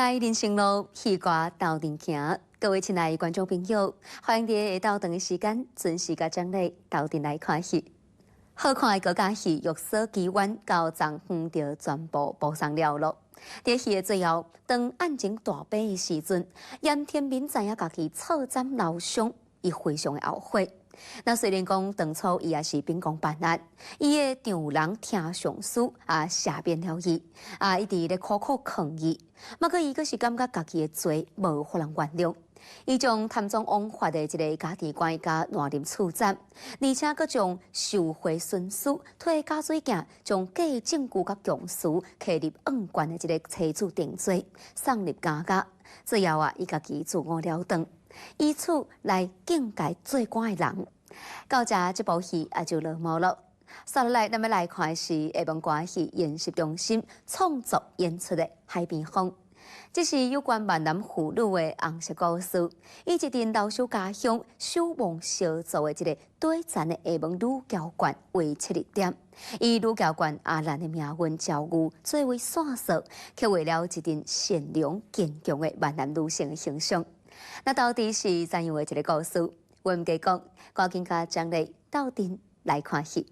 来人生路，戏歌斗阵行。各位亲爱的观众朋友，欢迎伫下昼长的时间准时甲张丽斗阵来看戏。好看的国家戏《玉锁奇缘》到昨昏就全部播送了咯。在戏的最后，当案情大白的时阵，严天明知影家己错斩老兄，伊非常的后悔。那虽然讲当初伊也是秉公办案，伊的丈人听上司赦免了伊，一直咧苦苦抗议，不过伊阁是感觉家己的罪无法人原谅。伊将贪赃枉法的一个家庭关甲烂林处斩，而且阁将受贿孙师替假水镜，将假证据甲强词刻入案卷的一个妻子定罪，送入家家。最后伊家己自我了断，以此来警戒做官的人。到这部戏也就落幕了。接下来，咱们来看的是下晡歌戏演习中心创作演出的《海边风》。这是有关闽南妇女的红色故事，以一阵老师家乡守望小组的一个短暂的下晡女教官为切入点，以女教官阿兰的命运遭遇作为线索，却为了一阵善良坚强的闽南女性的形象。那到底是怎样的一个故事？我唔计讲，赶紧甲张丽斗阵来看戏。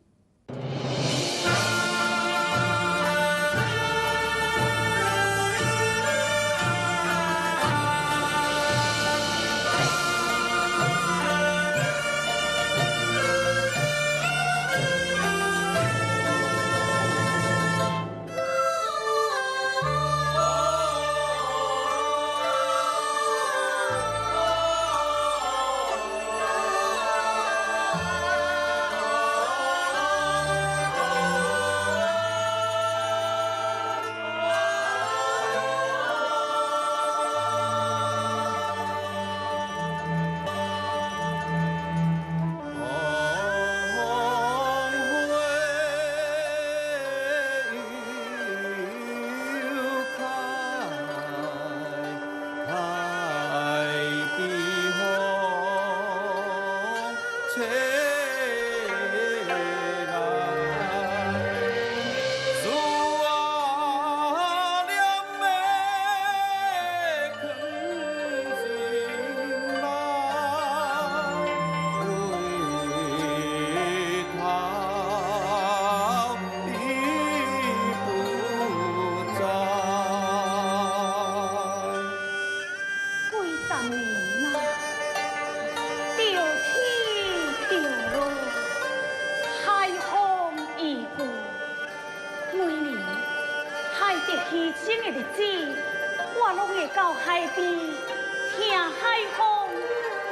到海边，听海风，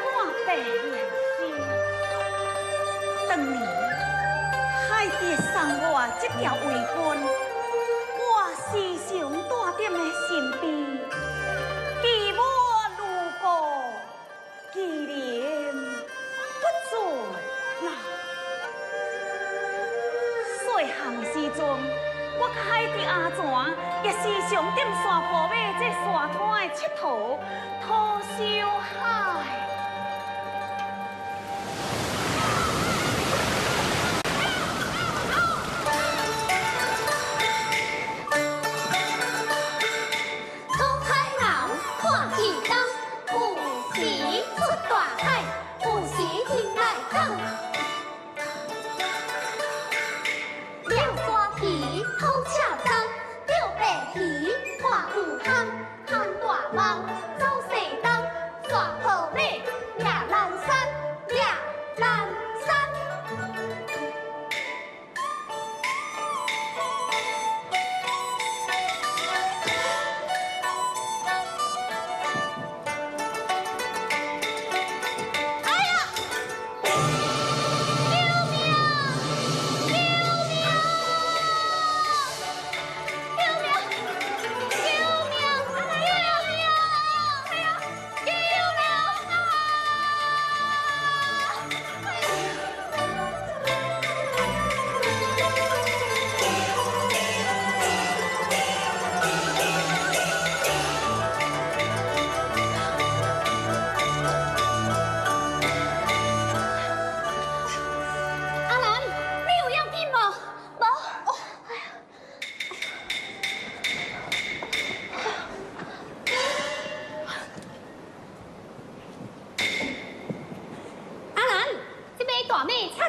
看白莲花。当年海蝶送我这条围巾，我时常带在身边，记我路过，纪念不尽啦。细汉时阵。 我甲海蝶阿全也时常踮山坡尾这沙滩的佚佗，讨小海。出海人看天灯，有时出大海，有时天来等。 好恰当，钓白鱼，看鱼坑，看大网，走西东，抓河马。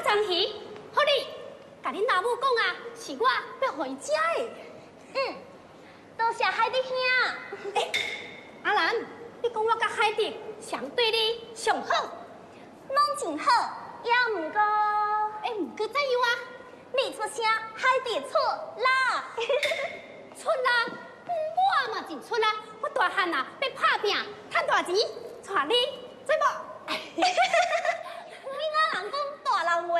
张鱼，好哩，甲恁老母讲啊，是我要回家的。多谢海弟兄。阿兰，你讲我甲海迪相对你上好，拢真好，也毋过，毋过怎样啊？你出声，海弟出啦。出啦，我嘛真出啦，我大汉啊，要打拼，赚大钱，带你，做无？你哪人讲大人话？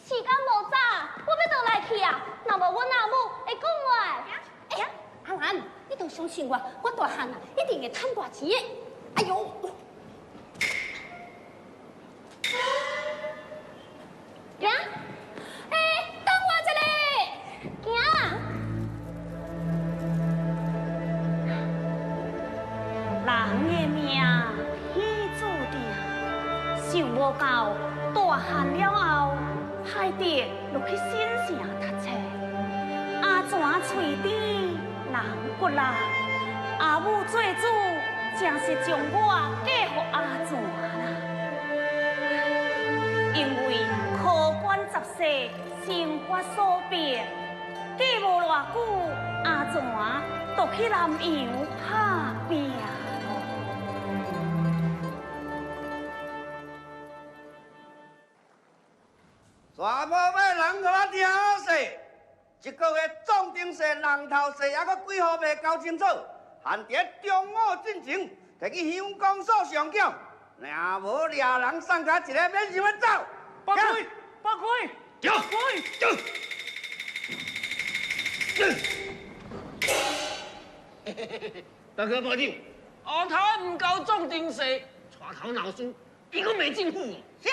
时间无早，我要倒来去啊！若无阮阿母会讲我。阿兰，你着相信我，我大汉啊，一定会赚大钱的。哎呦！行，等我一下。行。人的命天注定，想无到大汉了后，海迪落去新城读册。阿全喙甜，人骨力，阿母做主，正是将我嫁予阿全啦。因为科官十世，生活所逼，嫁无偌久，阿全就去南洋打拼。全部要人给我听好势，一个月总定税、人头税，还阁几号未交清楚，限伫中午进前，摕去乡公所上缴，若无掠人送卡一个，免想要走。八开，八开，走，走。大哥保定，后头唔交总定税，带头闹事，伊个没政府。啥？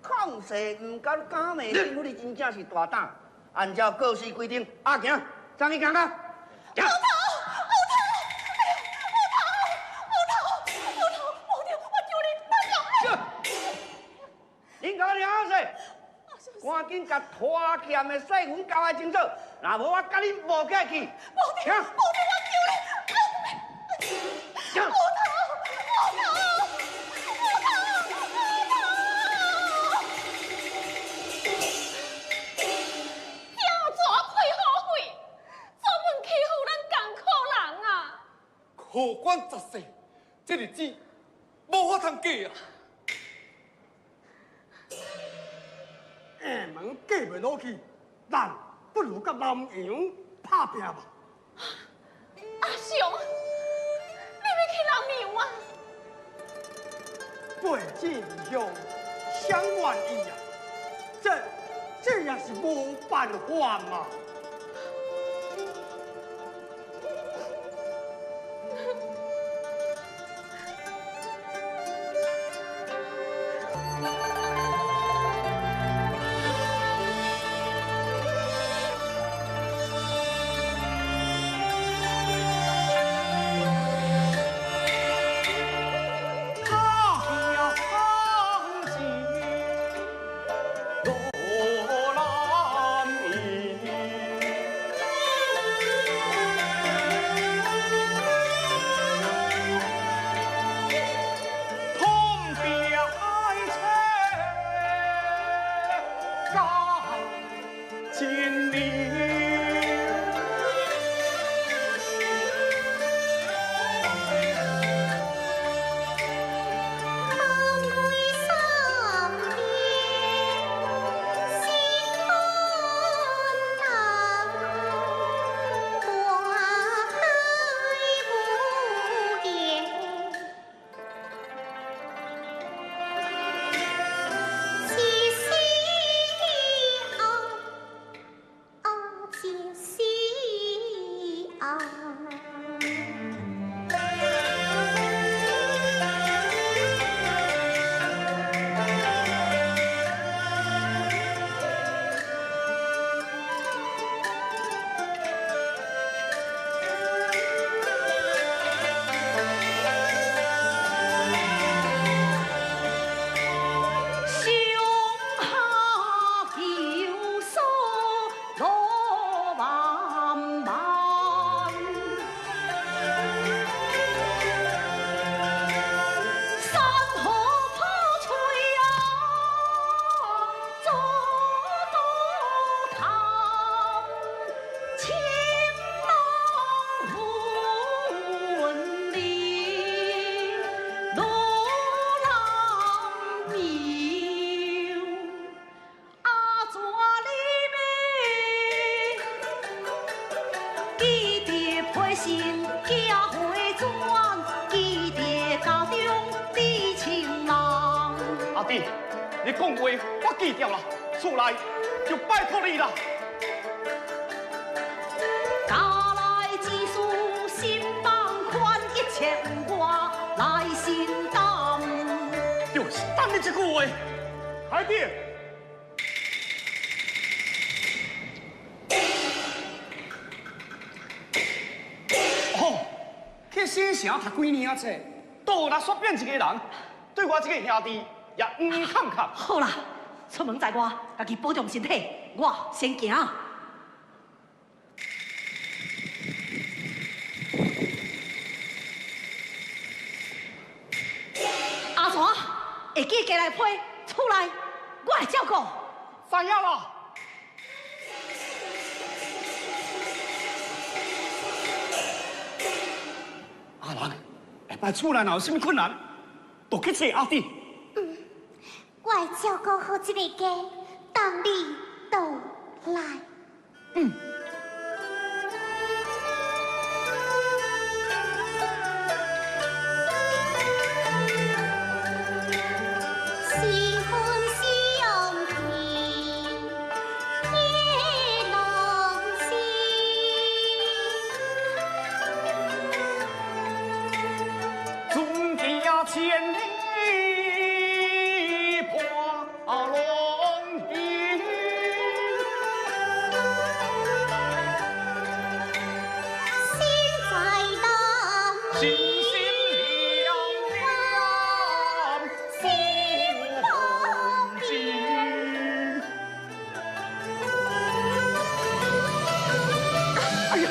抗税唔交敢袂政府，你真正是大胆。按照告示规定，阿行，张去行到。走。恁甲我听好势，赶紧甲拖欠的税款交代清楚，若无我甲恁无客气。听，听。何官十世，这日子无法通过啊！下门过袂落去，咱不如甲南洋打拼吧。阿雄，你要去南洋啊？背井离乡，相愿意啊！这也是无办法嘛。弟，你讲话我记掉了，出来就拜托你了。家来之书，心放宽，一切有我来承担。就是等你这句话，海弟。哦，去新城读几年册，倒来煞变一个人，对我这个兄弟也看看。好啦，出门在外，家己保重身体，我先行。阿全，会记过来批出来，我来照顾。知影啦。阿兰，下摆厝内若有啥物困难，就去找阿弟。我会照顾好这个家，等你到来。新婚相听天郎星，尊家千里破龙吟，心在当心年。心亮亮心红巾。哎呀！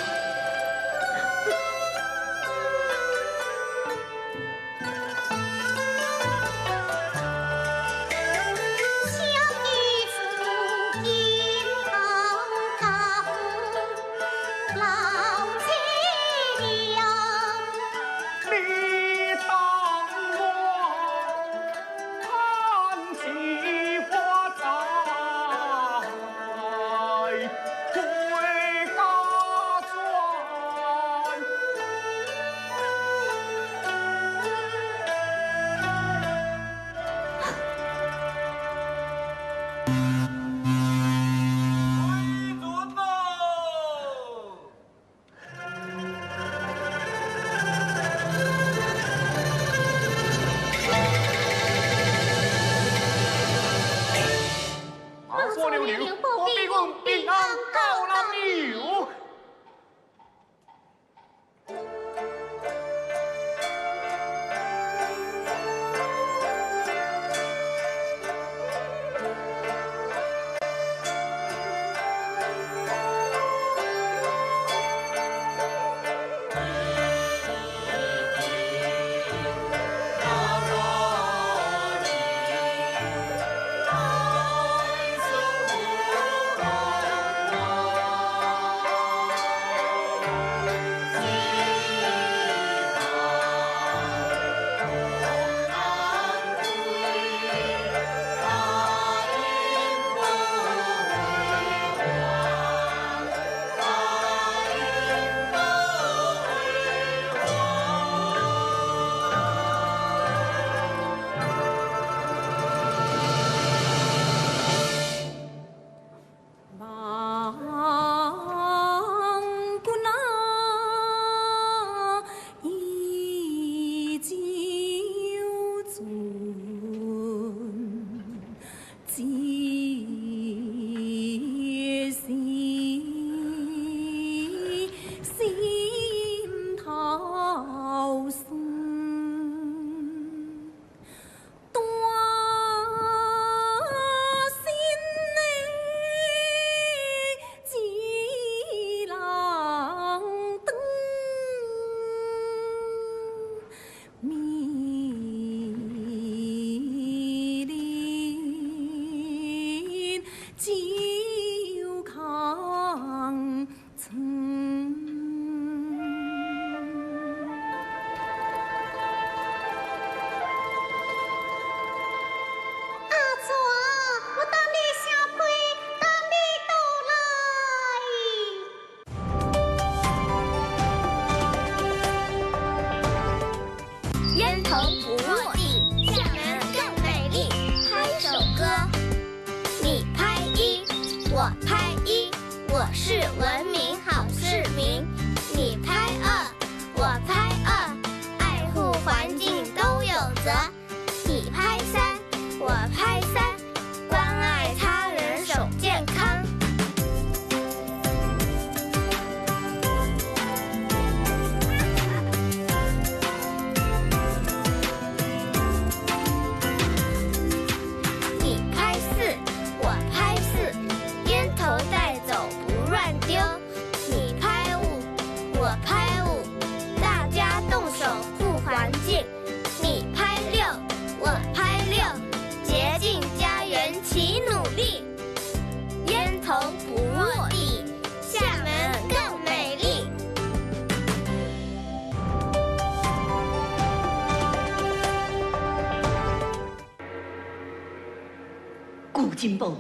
金宝，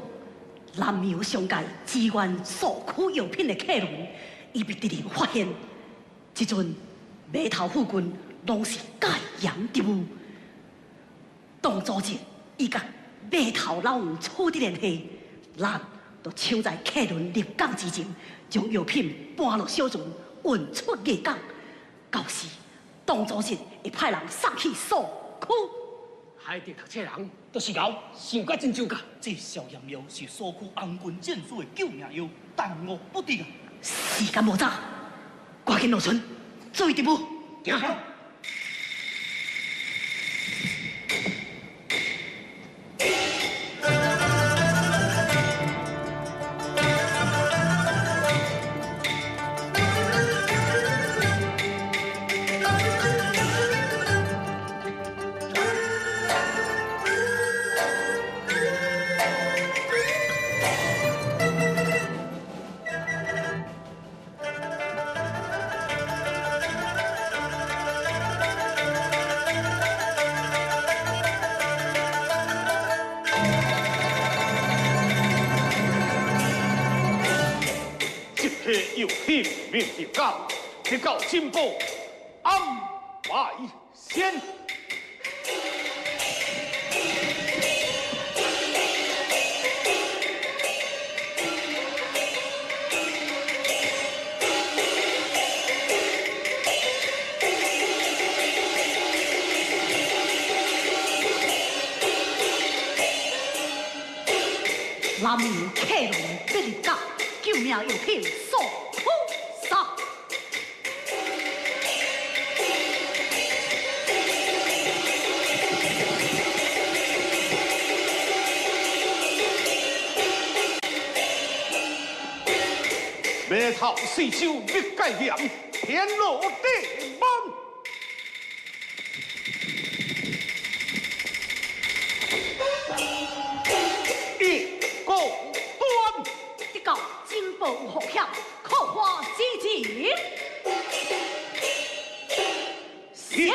南苗商界支援所区药品的客人，伊被敌人发现，即阵码头附近拢是戒严职务。当组织伊甲码头老黄处理联系，咱就抢在客人入港之前，将药品搬落小船运出夜港。到时，当组织会派人送去所区。海地读册人都是牛，想甲真就甲。这消炎药是所区红军战士的救命药，弹无不敌啊！时间无早，赶紧落船，做队伍。行。药品面入港，直到进步安排先。南苗客人要入港，救命药品所出杀。码头四周必戒严，天罗地网。到金宝有风险，可花之前，先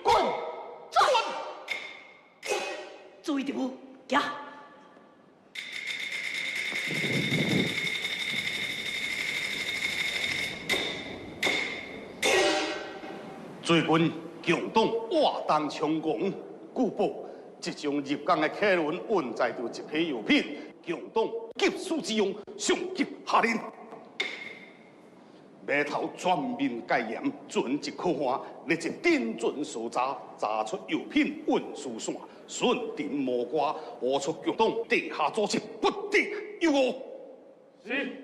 滚转，注意队伍，行。最近强盗活动猖狂，据报即将入港的客轮运载着一批药品。强盗急事之用，上级下令，码头全面戒严，准即可换，立即顶准搜查，查出药品运输线，顺藤摸瓜，挖出强盗地下组织，不得有误。是。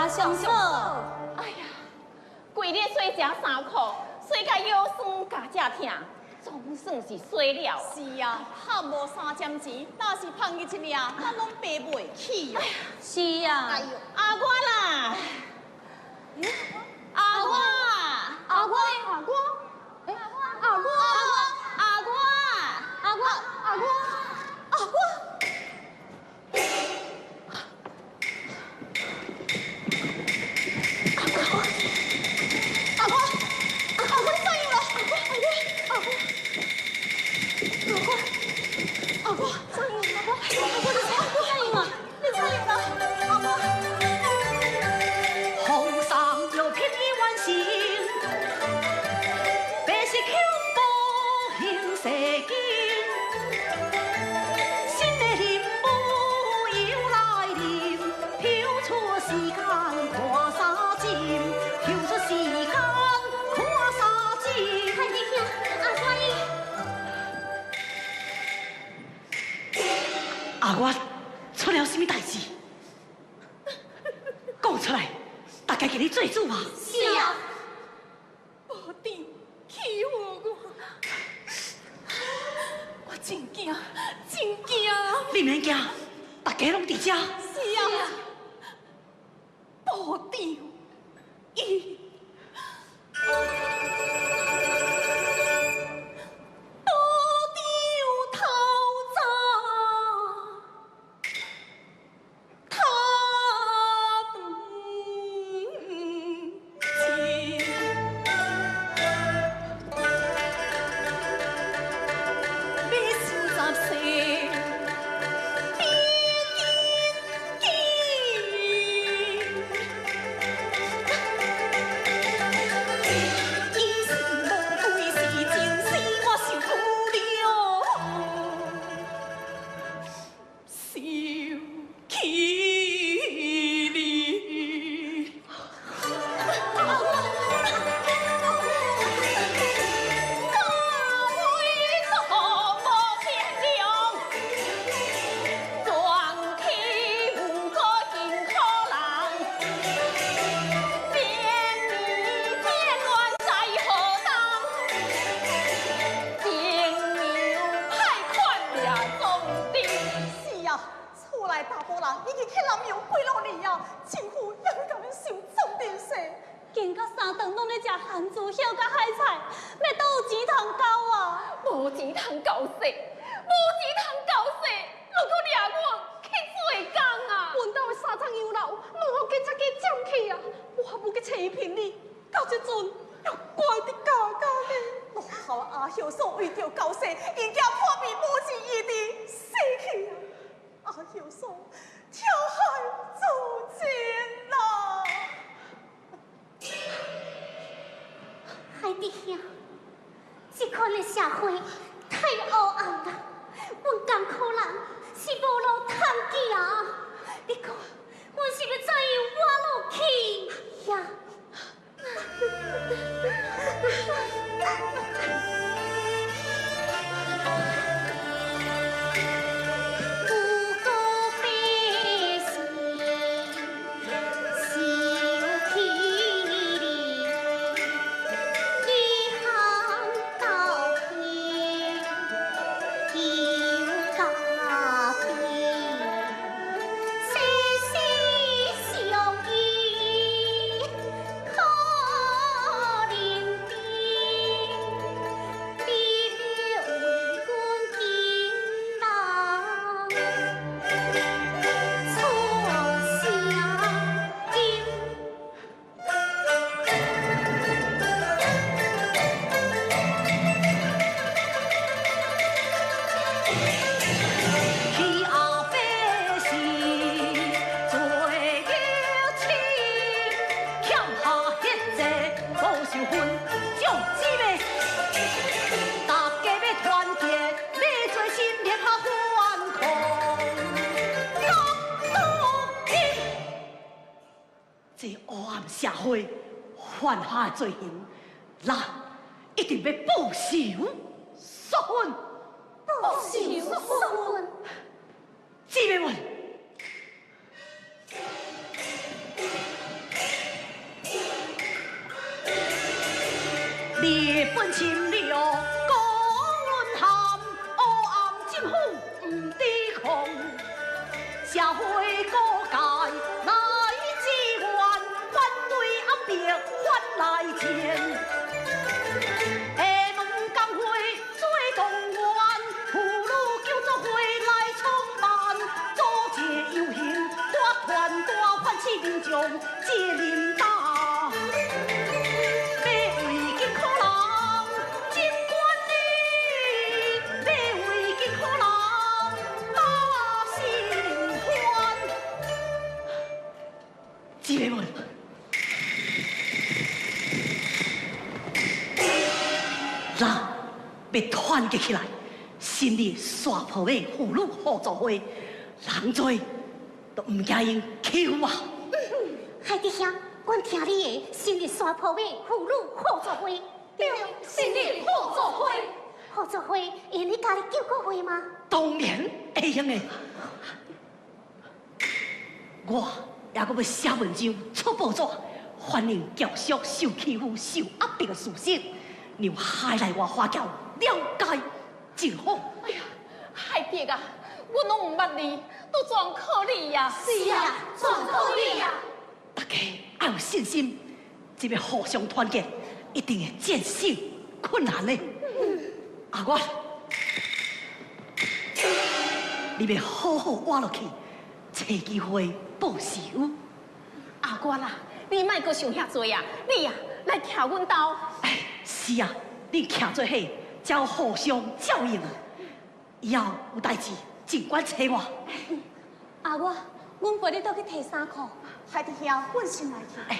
上嫂，哎呀，规日洗食3裤，洗甲腰酸甲只疼，总算是洗了。是啊，喊无3针钱，若是碰伊一命，咱拢赔袂起啊。是啊，哎呦，阿官啦，阿官，阿官，阿官，哎，阿官，阿官，阿官，阿官，阿官。爸，我出了什么代志？讲出来，大家给你做主啊！是啊，无定欺负我，我真惊，真惊！你免惊，大家拢伫遮。是啊，保定伊。社会犯下的罪行，咱一定要报仇雪恨。报仇雪恨，姊妹们，烈本侵略，高论涵，黑暗政府唔抵抗，社会各界来支援，反对压迫反来前。下门工会做动员，妇女救助会来创办，组织游行，大团大唤起民众接领导。 姊妹们，咱要团结起来，成立沙坡尾妇女互助会，人多都唔惊因欺负我。海弟兄，阮听你的，成立沙坡尾妇女互助会。对，成立互助会。互助会，会你家己救国会吗？当然会用的。我也阁要写文章出报纸，反映教书受欺负、受压迫的事实，让海内外华侨了解真好。哎呀，海蝶啊，我拢唔捌你，都全靠你呀！是啊，全靠你呀！大家要有信心，这要互相团结，一定会战胜困难的。阿我，你要好好活落去，找机会报仇。阿官啦，你莫阁想遐多啊！你呀，来徛阮兜。哎，是啊，你徛做伙，才有互相照应。以后有代志尽管找我。阿我，阮陪你倒去摕衫裤，海蒂兄，阮先来去。哎。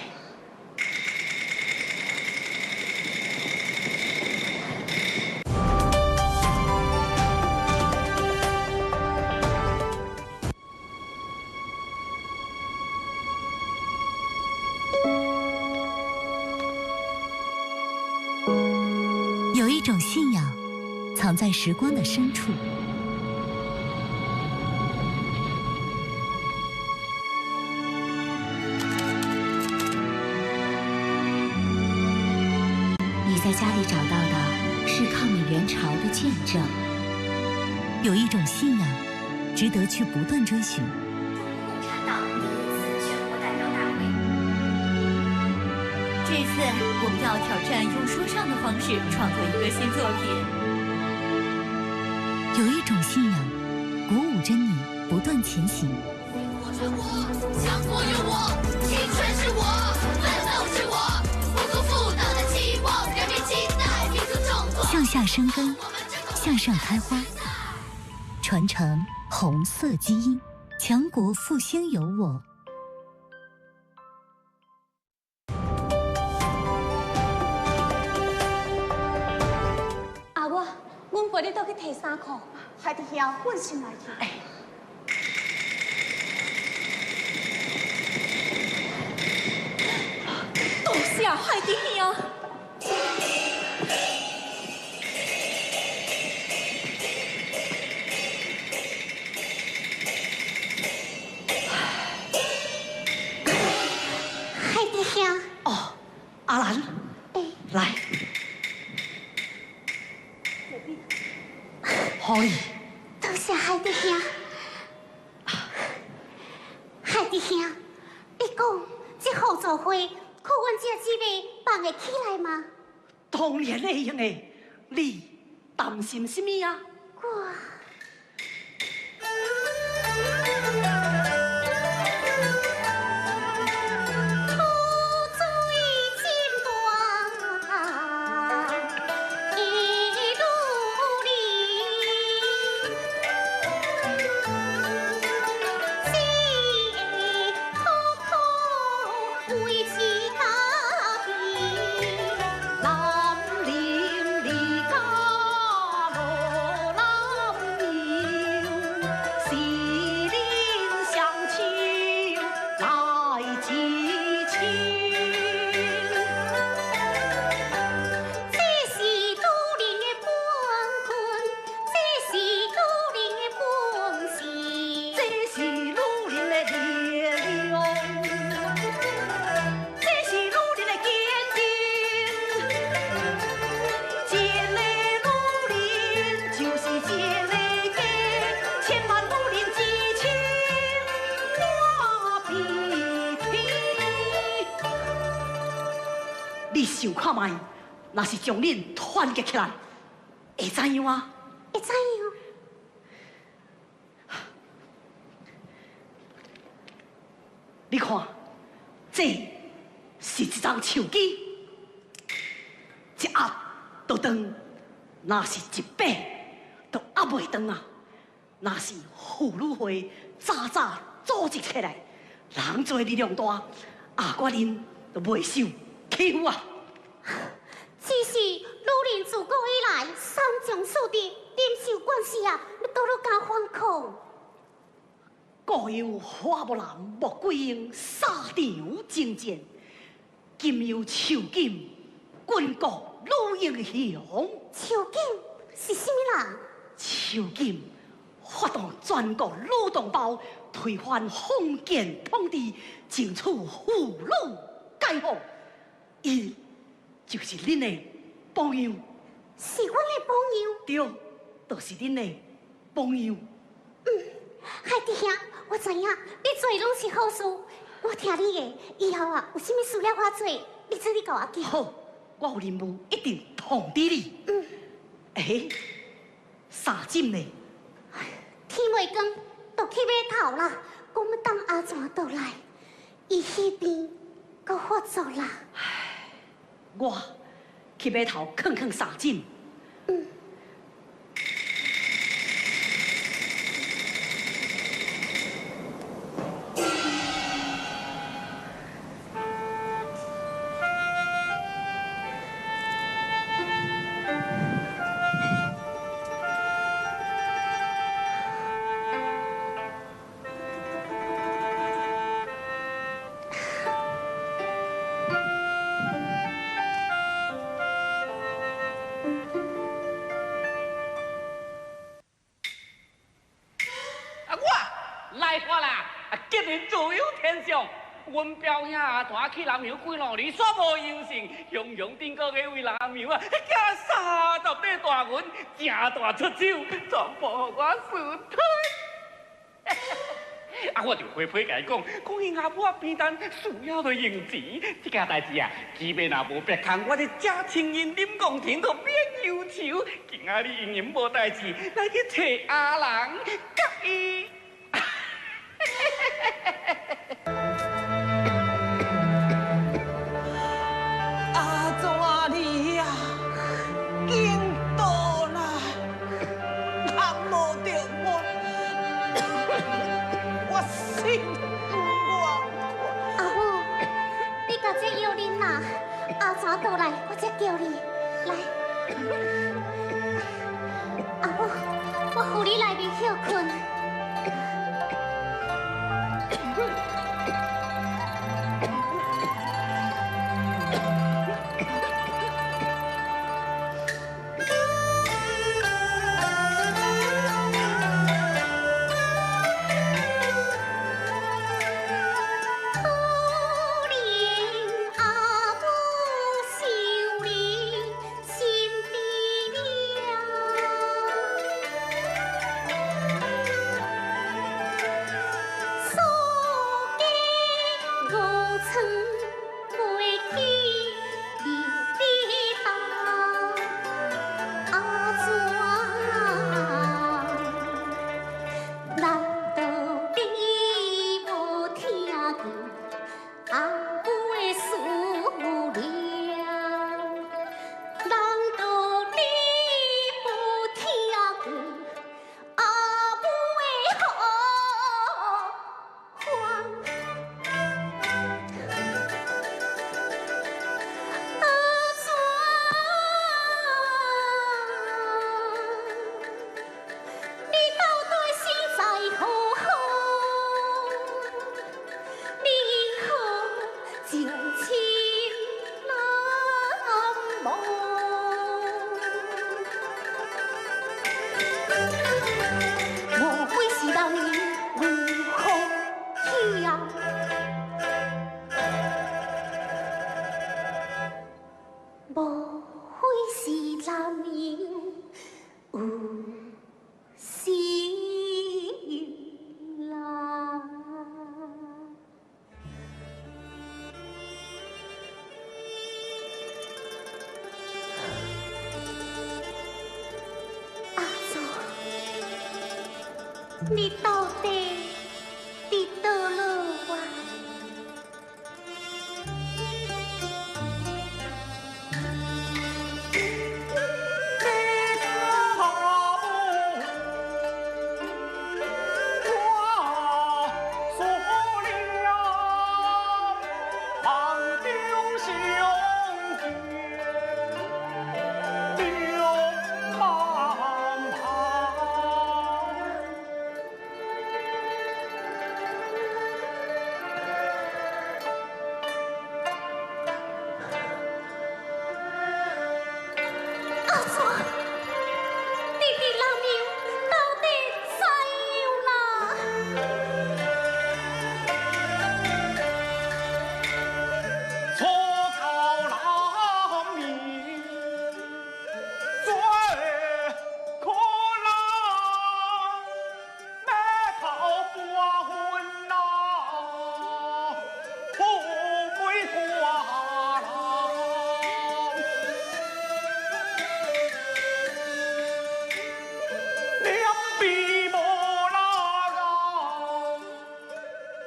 有一种信仰，藏在时光的深处。你在家里找到的是抗美援朝的见证。有一种信仰，值得去不断追寻。共产党第一次全国代表大会。这次我们要挑战用说唱的方式创作一个新作品。有一种信仰，鼓舞着你不断前行。活着我，向左有我，青春是我，奋斗是我，不辜负党的期望，人民期待，民族中国。向下生根，向上开花，传承红色基因，强国复兴有我。阿我，阮陪你倒去摕衫裤。海蒂兄，阮先来去。哎。多谢海蒂兄。海蒂兄。哦，阿兰，来，好哩。多谢海蒂兄。海蒂兄，你讲这合作会靠阮这几位办会起来吗？当然会用的，你担心什么啊？我。想看卖，若是将恁团结起来，会怎样啊？会怎样？你看，这是一张手机，一压就断，若是一摆就压袂断啊！若是妇女会早早组织起来，人做力量大，阿寡人就袂受欺负啊！只是女人自古以来三从四德，忍受惯势啊，你倒落敢反抗？古有花木兰、穆桂英三场征战，今有囚禁军国女英雄。囚禁是什么人？囚禁发动全国女同胞推翻封建统治，争取妇女解放。伊就是恁的榜样。是阮的榜样。对，就是恁的榜样。海弟兄，我知影你做的拢是好事，我听你的。以后啊，有啥物需要我做，你做你甲我讲。好，我有任务一定通知你。3点呢？天未光，就去码头啦。我们等阿全倒来，伊迄边搁发作啦。我去码头囥3点。阮表兄阿大去南庙几路里，煞无应承，雄雄顶个月为南庙啊，惊30块大银，正大出手，全部互我输退。啊，我就批批甲伊讲，伊阿母边单需要着用钱，这件代志啊，基本若无别空，我就假清因啉公田，就免忧愁。今仔日因无代志，来去找阿郎，甲伊。阿全倒来，我才叫你来。阿母，我扶你内面休困。你到底伫倒落哇？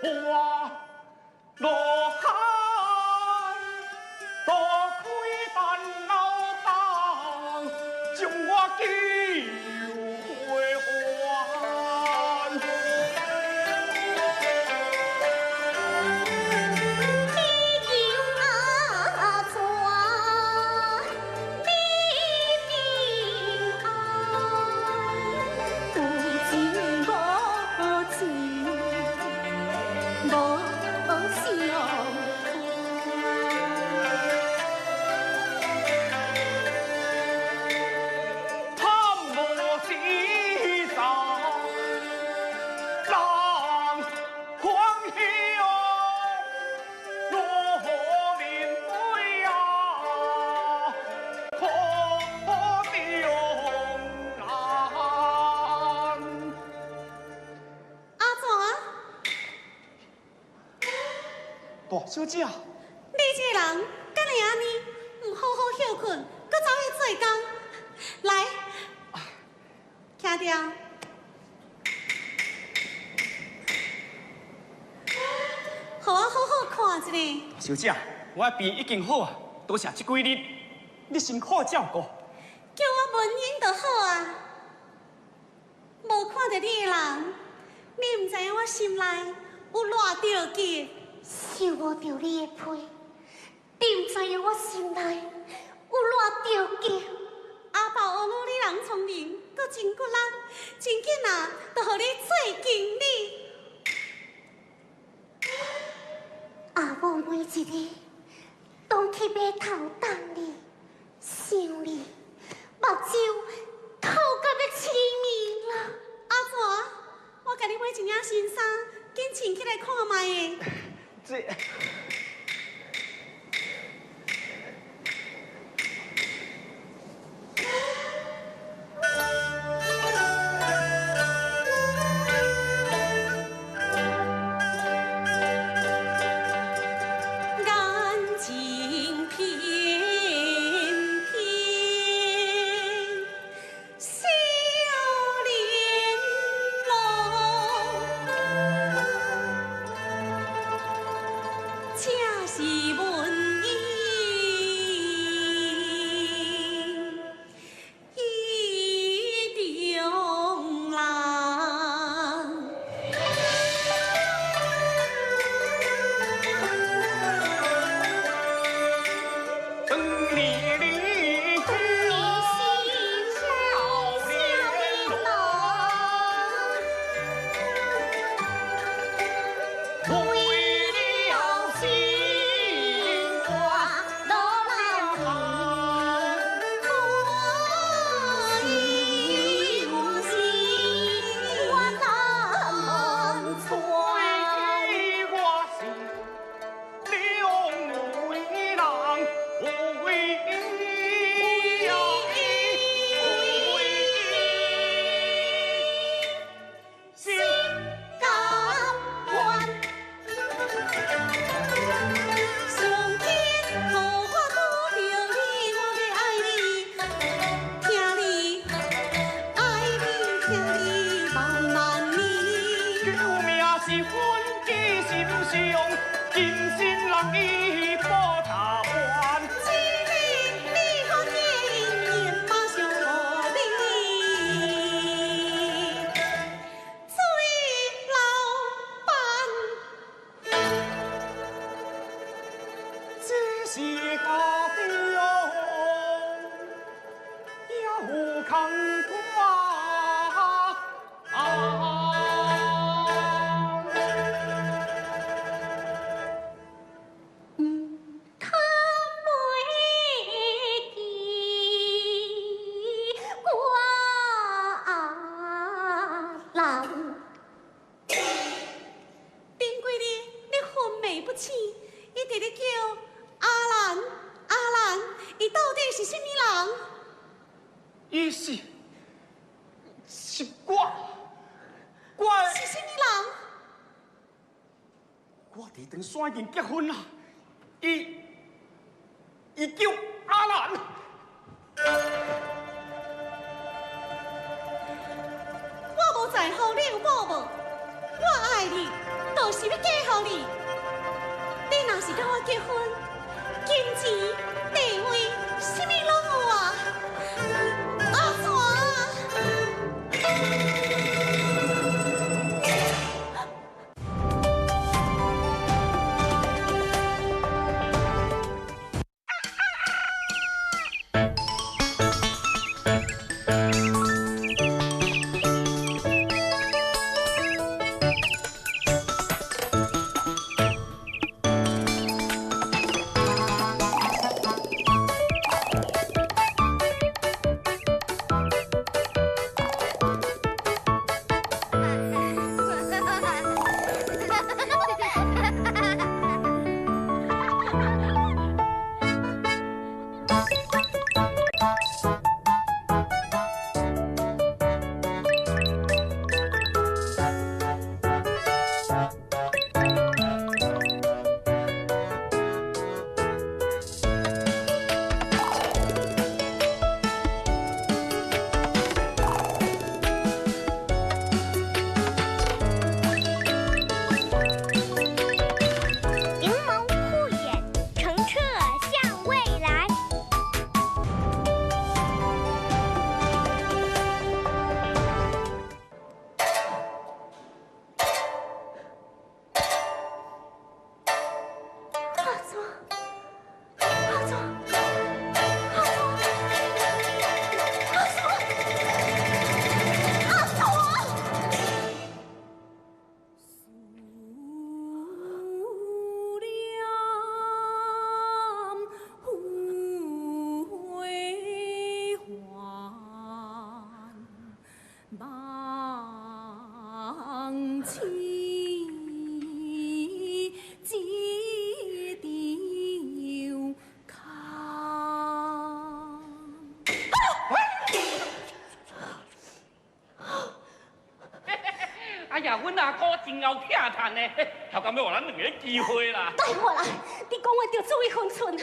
花落海，多开烦恼房，将我救回还。大小姐，你这个人敢会安尼？唔好好休困，搁走去做工。来，徛掉。互我好好看一下。小姐，我的病已经好啊，多谢这几日你辛苦照顾。叫我文英就好啊。无看到你的人，你唔知影我心内有偌着急。受无着你的批，你唔知影我心内有偌着急。阿爸学女你人聪明，搁真骨力，真紧啊，就互你做经理。阿母每一日拢去码头等你、想你，目睭透到要痴迷啦。阿蛇，我甲你买一领新衫，紧穿起来看卖诶。这。我已经结婚啦，伊叫阿兰。我无在乎你有某无，我爱你，就是要嫁予你。你若是跟我结婚，金钱、地位，什么拢有啊！阿全啊！哎呀，阮阿哥真够疼叹呢，头敢要互咱两个机会啦。等我啦，你讲话着注意分寸。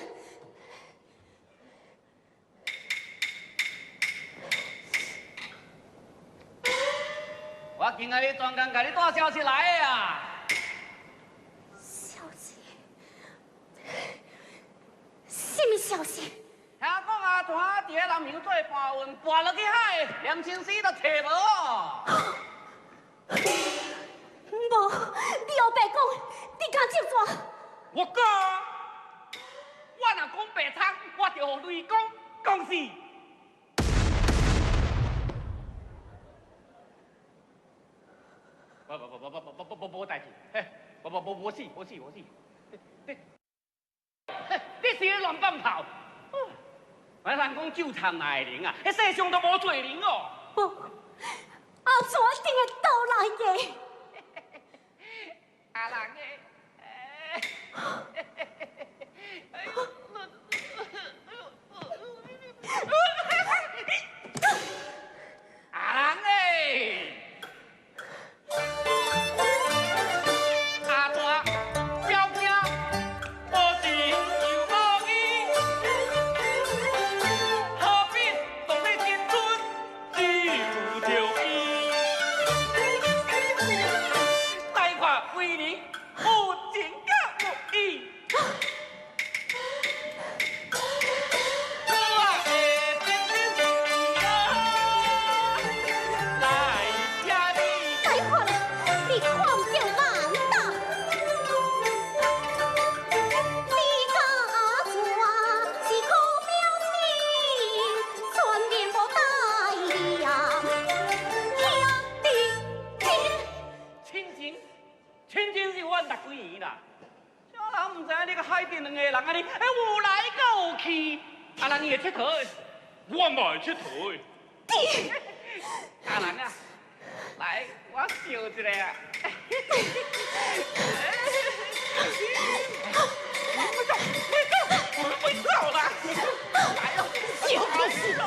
我今仔日专工甲你带消息来的啊。消息？什么消息？听讲阿团伫咧南洋做搬运，搬落去海，连亲死都找无。无，你后白讲，你敢接抓？我讲，我若讲白仓，我就互雷公讲死。无代志，嘿，无死。你是咧乱放炮？咱人讲酒掺哪会灵啊？迄世上都无罪灵哦。无，阿全一定会倒来的。阿人诶，阿人诶，阿大表兄无情又无义，何必当你青春只有伊？待我为你。有情甲有义，我会真心来请你。再看啦，你看唔着眼大。你甲阿全是苦表情，全面无代言，兄弟亲情是阮六几年啦，啥人唔知影你个海边两个人安尼，有来有有去，啊人伊会佚佗的，我嘛会佚佗的。啊人啊，来，我笑一下啊。我走啦，来咯，笑死我！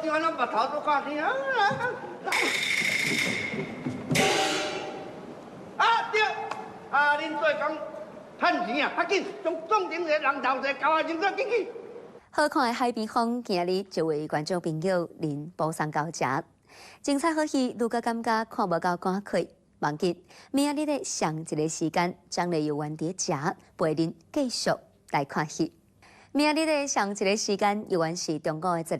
场安怎目头都看天啊！对，恁做工趁钱啊，较紧将总顶个人头者交下清楚紧去。好看的海边风，今日就为观众朋友您补送到这。精彩好戏，如果感觉看无够赶快，忘记明日的上一个时间，将来有原伫食，陪您继续来看戏。明日的上一个时间，有原是中午的12